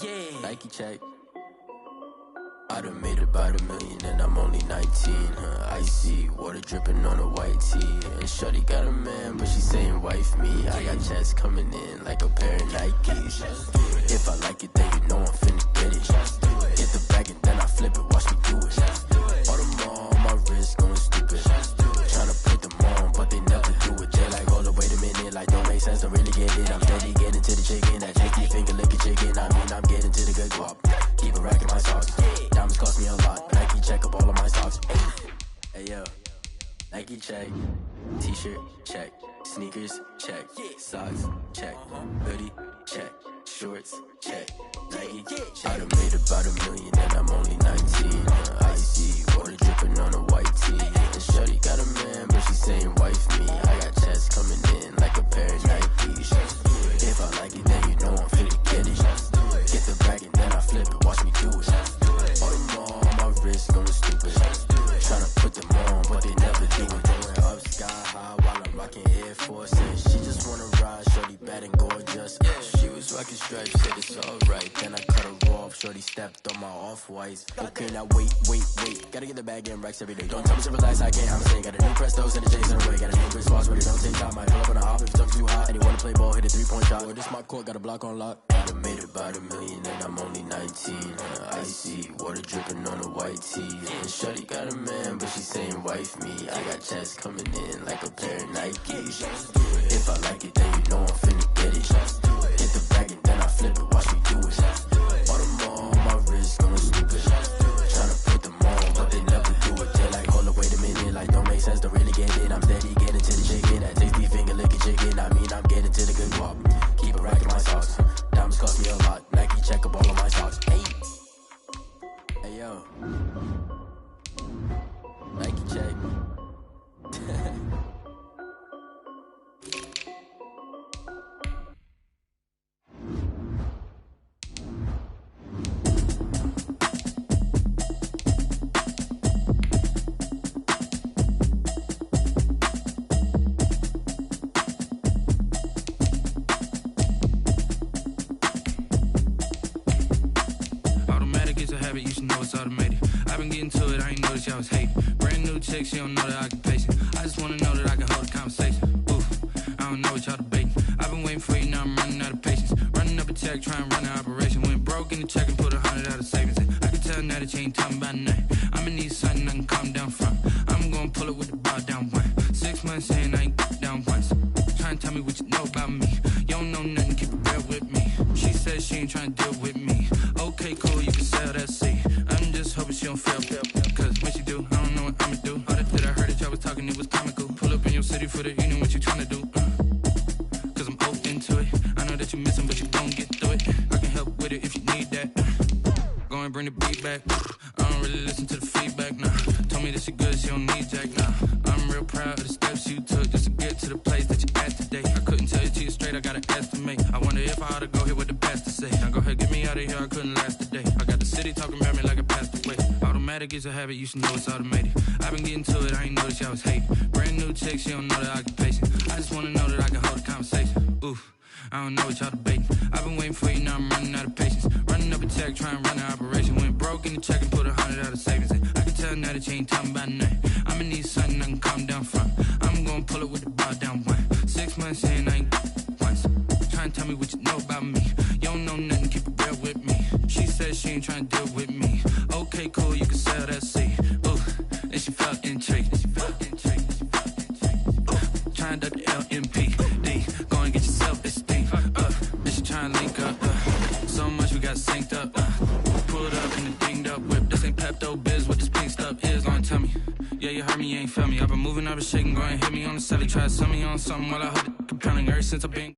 yeah. Nike check. I done made about $1 million and I'm only 19. Icy water dripping on a white tee. And shorty got a man, but she saying wife me. I got checks coming in like a pair of Nikes. If I like it, then you know I'm finna get it. Get the bag and then I flip it, watch me do it. All them on my wrist going stupid. Tryna put them on, but they never do it. They like, hold up, wait a minute, like don't make sense, don't really get it. I'm steady getting to the chicken, that chicky finger licking chicken. I mean, I'm getting to the good guap. Keep a rack in my socks. Diamonds cost me a lot. Nike check up all of my socks. Hey yo, Nike check. T-shirt check. Sneakers check. Socks check. Hoodie check. Shorts check. Nike check. I done made about $1 million and I'm only 19. Icy water dripping on a white tee. And shorty got a man, but she saying wife me. I got checks coming in like a pair of Nikes. If I like it, then you know I'm finna get it. Get the bag and then I flip it. Watch me do it. All them on my wrist going stupid. Tryna put them on, but they never do it. Going up sky high while I'm rocking Air Forces. She just wanna ride, shorty bad and gorgeous. She was rocking stripes, said it's alright. Then I cut her off, shorty stepped on my arm. off-whites. Okay, now wait. Gotta get the bag and racks every day. Don't tell me to relax, I can't, I'm saying. Got a new Prestos and the J's in the way. Got a new Chris Foss, but it don't take time. Might pull up on the hop if it's too hot. And you wanna play ball, hit a 3-point shot. Or this my court, got a block on lock. I done made about $1 million and I'm only 19. Icy, water dripping on a white tee. And Shorty got a man, but she saying wife me. I got checks coming in like a pair of Nikes. If I like it, then you know I'm finna get it. Hit the bag and then I flip it, watch me do it. All them all on my wrist, going stupid. Tryna put them on, but they never do it. They're like, hold up, wait a minute, like don't make sense, don't really get it. I'm steady getting to the chicken, that tasty finger licking chicken. I mean, I'm getting to the good guap. Keep a rack in my socks. Diamonds cost me a lot. Nike check up all of my socks. Hey yo, Nike check. You should know it's automated. I've been getting to it, I ain't noticed y'all was hating. Brand new chick, she don't know the occupation. I just wanna know that I can hold a conversation. Oof, I don't know what y'all debating. I've been waiting for you, now I'm running out of patience. Running up a check, trying to run an operation. Went broke in the check and put 100 out of savings in. I can tell now that you ain't talking about nothing. I'ma need something I can calm down from. I'm gonna pull it with the bar down one. 6 months saying I ain't down once. Trying to tell me what you know about me. You don't know nothing, keep it real with me. She says she ain't trying to deal with me. Okay, cool, you can sell that seat. I'm just hoping she don't fail. Cause when she do, I don't know what I'ma do. All that I heard that y'all was talking, it was comical. Pull up in your city for the evening, what you tryna do? Cause I'm open to it. I know that you missing, but you gon' get through it. I can help with it if you need that. Go and bring the beat back. I don't really listen to the feedback, nah. Told me that she good, she don't need jack, nah. I'm real proud of the steps you took just to get to the place that you at today. I couldn't tell you to you straight, I gotta estimate. I wonder if I ought to go here with the best to say. Now go ahead, get me out of here, I couldn't last a day. I got the city talking about me like I passed away. Automatic is a habit, you should know it's automated. I've been getting to it, I ain't noticed y'all was hating. Brand new chick, she don't know the occupation. I just wanna know that I can hold a conversation. Oof, I don't know what y'all debating. I've been waiting for you, now I'm running out of patience. Running up a check, trying to run an operation. Went broke in the check and put 100 out of savings in. I can tell now that you ain't talking about nothing. I'ma need something I can calm down from. I'm gonna pull it with the bar down one. 6 months saying I ain't once. Trying to tell me what you know about me. You don't know nothing, keep it real with me. She says she ain't trying to deal with me. Okay, cool, you can sell that seat. Ooh, and she felt intrigued. Trying to duck the LMPD. Go and get your self-esteem up. Then she trying to link up. So much we got synced up. Pulled up in the dinged up whip. This ain't Pepto-Biz, what this pink stuff is. Long tell me. Yeah, you heard me, you ain't felt me. I've been moving, I've been shaking. Go and hit me on the celly. Try to sell me on something while I hold it compelling. Ever since I've been